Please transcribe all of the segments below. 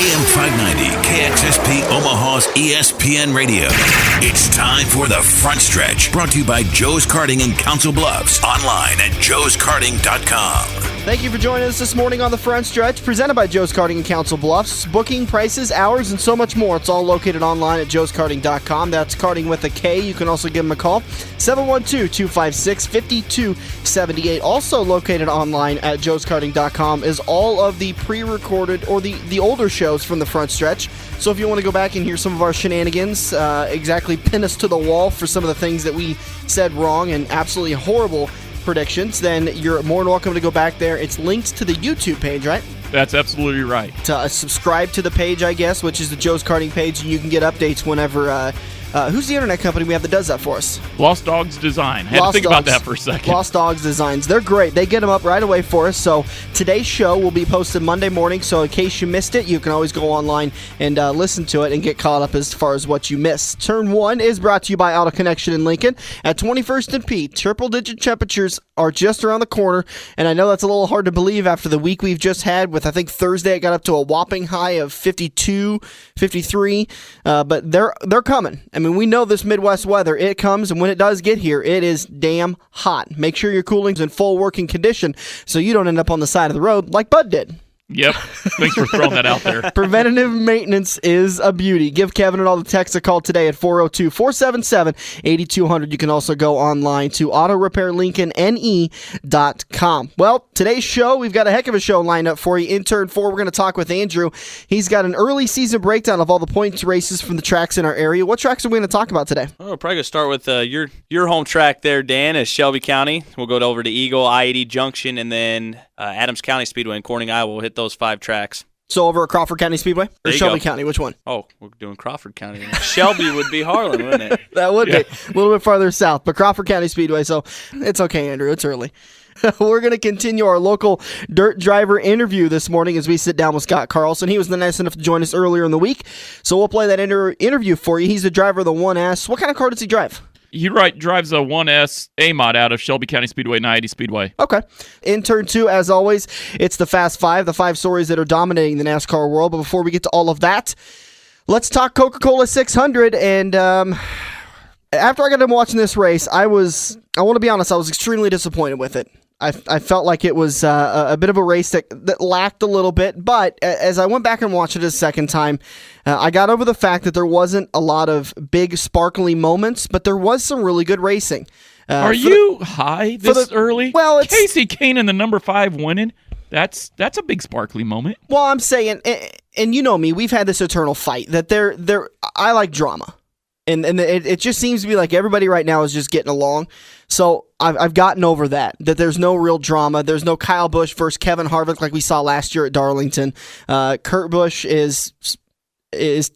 AM 590, KXSP Omaha's ESPN Radio. It's time for the Front Stretch, brought to you by Joe's Karting in Council Bluffs. Online at joeskarting.com. Thank you for joining us this morning on the Front Stretch, presented by Joe's Karting in Council Bluffs. Booking, prices, hours, and so much more. It's all located online at joeskarting.com. That's karting with a K. You can also give them a call, 712-256-5278. Also located online at joeskarting.com is all of the pre-recorded or the older shows from the Front Stretch. So if you want to go back and hear some of our shenanigans, exactly pin us to the wall for some of the things that we said wrong and absolutely horrible predictions, then you're more than welcome to go back there. It's linked to the YouTube page, right? That's absolutely right. To subscribe to the page, I guess, which is the Joe's Karting page, and you can get updates whenever. Who's the internet company we have that does that for us? Lost Dogs Design. I had to think about that for a second. Lost Dogs Designs. They're great. They get them up right away for us. So today's show will be posted Monday morning. So in case you missed it, you can always go online and listen to it and get caught up as far as what you missed. Turn 1 is brought to you by Auto Connection in Lincoln at 21st and P. Triple-digit temperatures are just around the corner, and I know that's a little hard to believe after the week we've just had with, I think, Thursday it got up to a whopping high of 52, 53, but they're coming. I mean, we know this Midwest weather, it comes, and when it does get here, it is damn hot. Make sure your cooling's in full working condition so you don't end up on the side of the road like Bud did. Yep. Thanks for throwing that out there. Preventative maintenance is a beauty. Give Kevin and all the texts a call today at 402-477-8200. You can also go online to autorepairlincolnne.com. Well, today's show, we've got a heck of a show lined up for you. In turn 4, we're going to talk with Andrew. He's got an early season breakdown of all the points races from the tracks in our area. What tracks are we going to talk about today? Oh, we're probably going to start with your home track there, Dan, is Shelby County. We'll go over to Eagle, I-80 Junction, and then Adams County Speedway in Corning, Iowa. We'll hit those 5 tracks. So over at Crawford County Speedway? Or Shelby County, which one? Oh, we're doing Crawford County. Shelby would be Harlan, wouldn't it? That would be. A little bit farther south, but Crawford County Speedway, so it's okay, Andrew. It's early. We're going to continue our local dirt driver interview this morning as we sit down with Scott Carlson. He was nice enough to join us earlier in the week, so we'll play that interview for you. He's the driver of the 1S. What kind of car does he drive? He drives a 1S A-Mod out of Shelby County Speedway and I-80 Speedway. Okay. In turn 2, as always, it's the Fast 5, the 5 stories that are dominating the NASCAR world. But before we get to all of that, let's talk Coca-Cola 600. And after I got done watching this race, I want to be honest, I was extremely disappointed with it. I felt like it was a bit of a race that lacked a little bit, but as I went back and watched it a second time, I got over the fact that there wasn't a lot of big, sparkly moments, but there was some really good racing. Are you high this early? Well, it's Casey Kane the number 5 winning. That's a big sparkly moment. Well, I'm saying, and you know me, we've had this eternal fight that I like drama. And it just seems to be like everybody right now is just getting along. So I've gotten over that there's no real drama. There's no Kyle Busch versus Kevin Harvick like we saw last year at Darlington. Kurt Busch is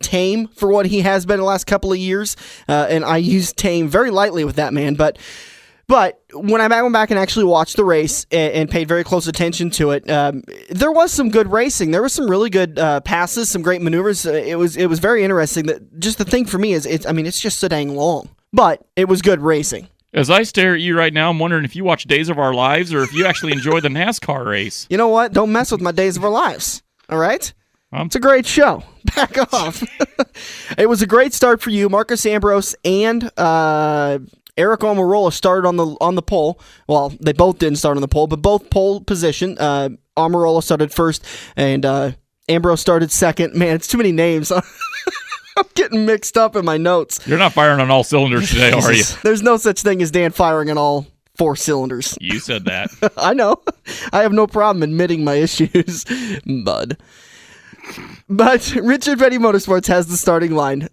tame for what he has been the last couple of years. And I use tame very lightly with that man. But when I went back and actually watched the race and paid very close attention to it, there was some good racing. There was some really good passes, some great maneuvers. It was very interesting. That just the thing for me is it's just so dang long, but it was good racing. As I stare at you right now, I'm wondering if you watch Days of Our Lives or if you actually enjoy the NASCAR race. You know what? Don't mess with my Days of Our Lives. All right. It's a great show. Back off. It was a great start for you, Marcus Ambrose and Eric Almirola started on the pole. Well, they both didn't start on the pole, but both pole position. Almirola started first, and Ambrose started second. Man, it's too many names. I'm getting mixed up in my notes. You're not firing on all cylinders today, are you? There's no such thing as Dan firing on all 4 cylinders. You said that. I know. I have no problem admitting my issues, bud. But Richard Petty Motorsports has the starting line.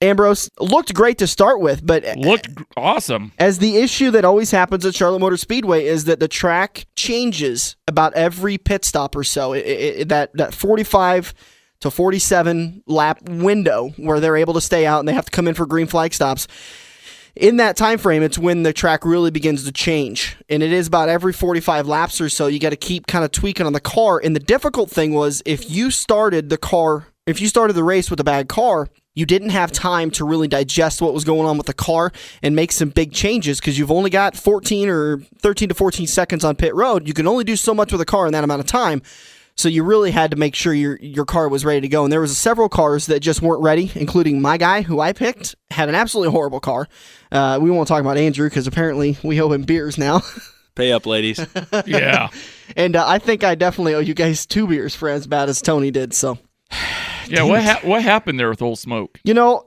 Ambrose looked great to start with, but looked awesome. As the issue that always happens at Charlotte Motor Speedway is that the track changes about every pit stop or so. That 45 to 47 lap window where they're able to stay out and they have to come in for green flag stops. In that time frame, it's when the track really begins to change. And it is about every 45 laps or so. You got to keep kind of tweaking on the car. And the difficult thing was if you started the race with a bad car, you didn't have time to really digest what was going on with the car and make some big changes because you've only got 13 to 14 seconds on pit road. You can only do so much with a car in that amount of time. So you really had to make sure your car was ready to go. And there was several cars that just weren't ready, including my guy, who I picked, had an absolutely horrible car. We won't talk about Andrew because apparently we owe him beers now. Pay up, ladies. Yeah. And I think I definitely owe you guys 2 beers for as bad as Tony did. So, Yeah, what happened there with Old Smoke? you know,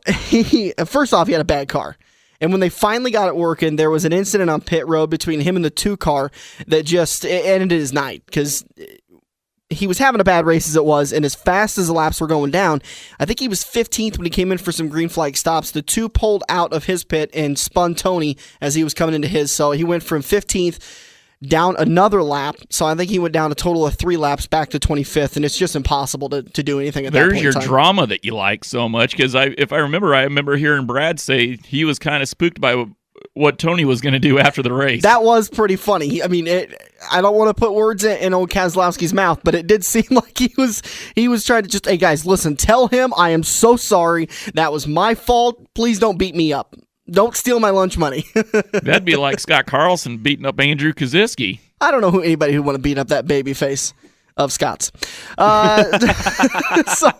first off, he had a bad car. And when they finally got it working, there was an incident on pit road between him and the 2 car that just ended his night because he was having a bad race as it was, and as fast as the laps were going down, I think he was 15th when he came in for some green flag stops. The 2 pulled out of his pit and spun Tony as he was coming into his, so he went from 15th down another lap, so I think he went down a total of 3 laps back to 25th, and it's just impossible to do anything at that point There's in your time. drama that you like so much, because if I remember hearing Brad say he was kind of spooked by what Tony was going to do after the race. That was pretty funny. I mean, I don't want to put words in old Keselowski's mouth, but it did seem like he was trying to just, hey guys, listen, tell him I am so sorry. That was my fault. Please don't beat me up. Don't steal my lunch money. That'd be like Scott Carlson beating up Andrew Kaziski. I don't know anybody who want to beat up that baby face of Scott's. So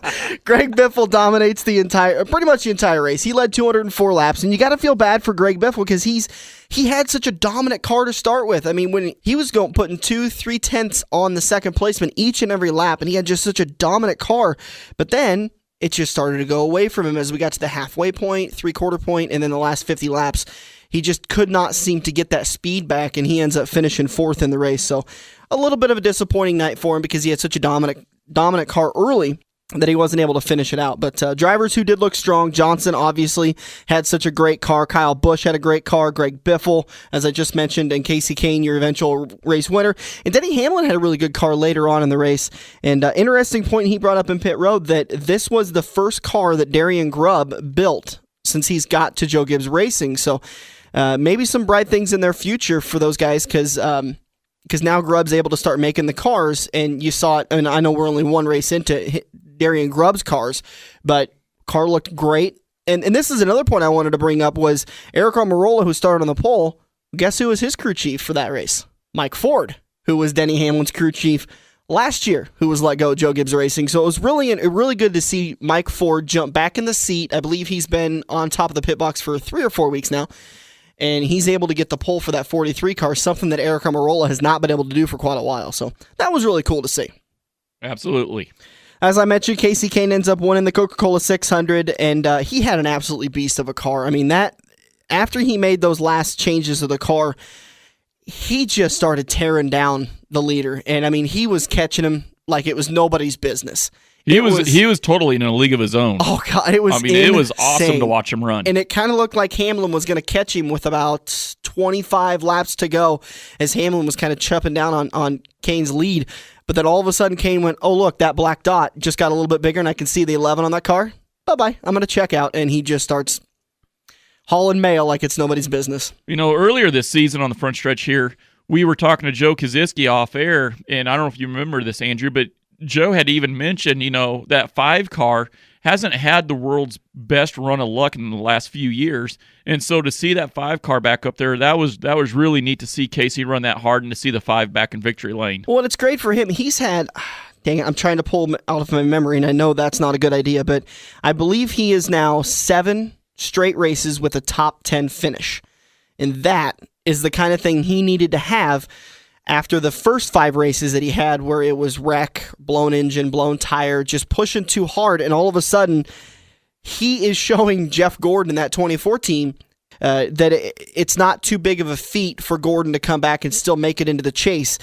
Greg Biffle dominates pretty much the entire race. He led 204 laps, and you got to feel bad for Greg Biffle because he had such a dominant car to start with. I mean, when he was putting 2-3 tenths on the second placement each and every lap, and he had just such a dominant car, but then it just started to go away from him as we got to the halfway point, 3/4 point, and then the last 50 laps. He just could not seem to get that speed back, and he ends up finishing 4th in the race. So a little bit of a disappointing night for him because he had such a dominant car early that he wasn't able to finish it out. But drivers who did look strong, Johnson obviously had such a great car. Kyle Busch had a great car. Greg Biffle, as I just mentioned, and Casey Kane, your eventual race winner. And Denny Hamlin had a really good car later on in the race. And interesting point he brought up in pit road that this was the first car that Darian Grubb built since he's got to Joe Gibbs Racing. So maybe some bright things in their future for those guys because now Grubb's able to start making the cars, and you saw it, and I know we're only one race into Darian Grubb's cars, but car looked great. And this is another point I wanted to bring up was Eric Almirola, who started on the pole. Guess who was his crew chief for that race? Mike Ford, who was Denny Hamlin's crew chief last year, who was let go at Joe Gibbs Racing. So it was really good to see Mike Ford jump back in the seat. I believe he's been on top of the pit box for 3 or 4 weeks now. And he's able to get the pole for that 43 car, something that Eric Almirola has not been able to do for quite a while. So that was really cool to see. Absolutely. As I mentioned, Casey Kane ends up winning the Coca-Cola 600, and he had an absolutely beast of a car. I mean, that after he made those last changes of the car, he just started tearing down the leader. And, I mean, he was catching him like it was nobody's business. He was totally in a league of his own. Oh, God, it was insane. It was awesome to watch him run. And it kind of looked like Hamlin was going to catch him with about 25 laps to go as Hamlin was kind of chopping down on Kane's lead. But then all of a sudden, Kane went, oh, look, that black dot just got a little bit bigger, and I can see the 11 on that car. Bye-bye. I'm going to check out. And he just starts hauling mail like it's nobody's business. You know, earlier this season on the front stretch here, we were talking to Joe Kaziski off air, and I don't know if you remember this, Andrew, but Joe had even mentioned, that 5 car hasn't had the world's best run of luck in the last few years. And so to see that 5 car back up there, that was really neat to see Casey run that hard and to see the 5 back in victory lane. Well, it's great for him. He's had, dang it, I'm trying to pull him out of my memory, and I know that's not a good idea, but I believe he is now 7 straight races with a top 10 finish. And that is the kind of thing he needed to have after the first 5 races that he had where it was wreck, blown engine, blown tire, just pushing too hard, and all of a sudden he is showing Jeff Gordon in that 2014 that it's not too big of a feat for Gordon to come back and still make it into the chase.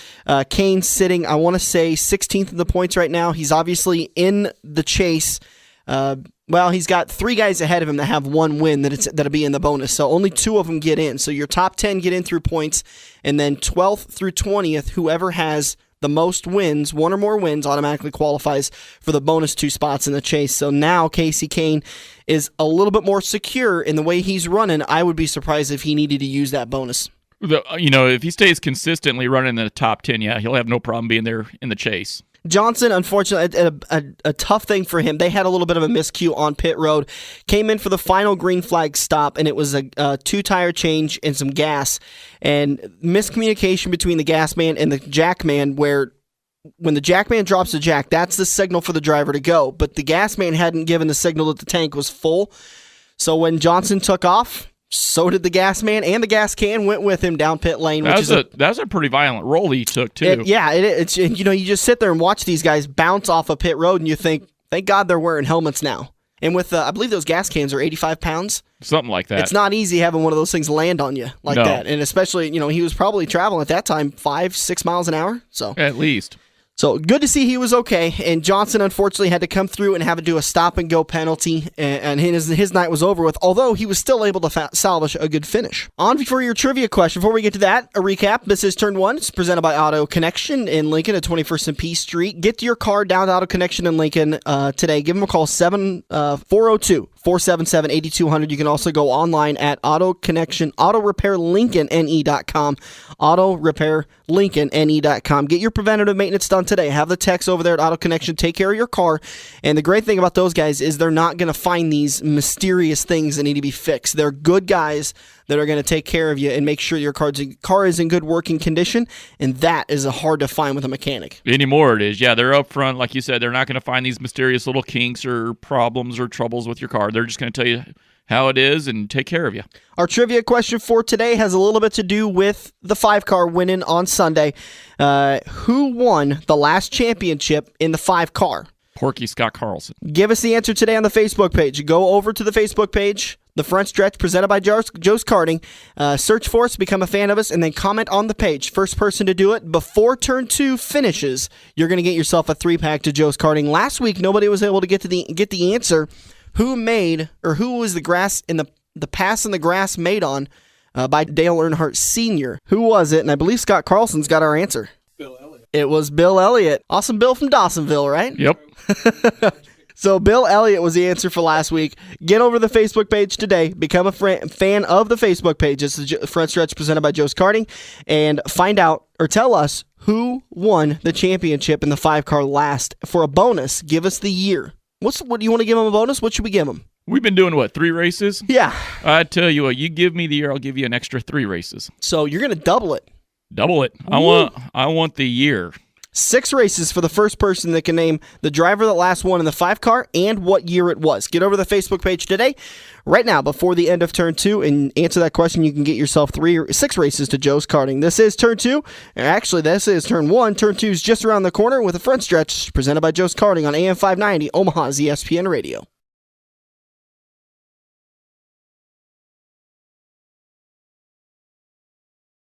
Kane's sitting, I want to say, 16th in the points right now. He's obviously in the chase. He's got 3 guys ahead of him that have 1 win that'll be in the bonus. So only 2 of them get in. So your top 10 get in through points, and then 12th through 20th, whoever has the most wins, 1 or more wins, automatically qualifies for the bonus 2 spots in the chase. So now Casey Kane is a little bit more secure in the way he's running. I would be surprised if he needed to use that bonus. If he stays consistently running in the top 10, yeah, he'll have no problem being there in the chase. Johnson, unfortunately, a tough thing for him. They had a little bit of a miscue on pit road. Came in for the final green flag stop, and it was a 2-tire change and some gas. And miscommunication between the gas man and the jack man where when the jack man drops the jack, that's the signal for the driver to go. But the gas man hadn't given the signal that the tank was full. So when Johnson took off, so did the gas man, and the gas can went with him down pit lane. That was a pretty violent roll he took, too. It's you just sit there and watch these guys bounce off a pit road, and you think, thank God they're wearing helmets now. And with, I believe those gas cans are 85 pounds. Something like that. It's not easy having one of those things land on you like that. And especially, he was probably traveling at that time 5-6 miles an hour. So at least. So good to see he was okay, and Johnson unfortunately had to come through and have to do a stop-and-go penalty, and his night was over with, although he was still able to salvage a good finish. On for your trivia question. Before we get to that, a recap. This is Turn 1. It's presented by Auto Connection in Lincoln at 21st and P Street. Get your car down to Auto Connection in Lincoln today. Give them a call, 402-477-8200. You can also go online at Auto Connection, AutoRepairLincolnNE.com, AutoRepairLincolnNE.com. Get your preventative maintenance done today. Have the techs over there at Auto Connection take care of your car. And the great thing about those guys is they're not going to find these mysterious things that need to be fixed. They're good guys that are going to take care of you and make sure your car is in good working condition, and that is hard to find with a mechanic. Anymore it is. Yeah, they're up front. Like you said, they're not going to find these mysterious little kinks or problems or troubles with your car. They're just going to tell you how it is and take care of you. Our trivia question for today has a little bit to do with the 5-car winning on Sunday. Who won the last championship in the 5-car? Porky Scott Carlson. Give us the answer today on the Facebook page. Go over to the Facebook page, The Front Stretch, presented by Joe's Karting. Search for us, become a fan of us, and then comment on the page. First person to do it before Turn 2 finishes, you're going to get yourself a 3-pack to Joe's Karting. Last week, nobody was able to get the answer. Who was the grass in the pass in the grass made on by Dale Earnhardt Sr.? Who was it? And I believe Scott Carlson's got our answer. Bill Elliott. It was Bill Elliott. Awesome Bill from Dawsonville, right? Yep. So Bill Elliott was the answer for last week. Get over to the Facebook page today. Become a fan of the Facebook page. It's the Front Stretch presented by Joe's Karting. And find out or tell us who won the championship in the 5-car last. For a bonus, give us the year. What do you want to give him a bonus? What should we give him? We've been doing, 3 races? Yeah. I tell you what, you give me the year, I'll give you an extra 3 races. So you're going to double it. Double it. I want the year. 6 races for the first person that can name the driver that last won in the 5-car and what year it was. Get over to the Facebook page today, right now, before the end of Turn 2, and answer that question. You can get yourself 6 races to Joe's Karting. This is Turn 2. Actually, this is Turn 1. Turn 2 is just around the corner with a Front Stretch presented by Joe's Karting on AM 590, Omaha's ESPN Radio.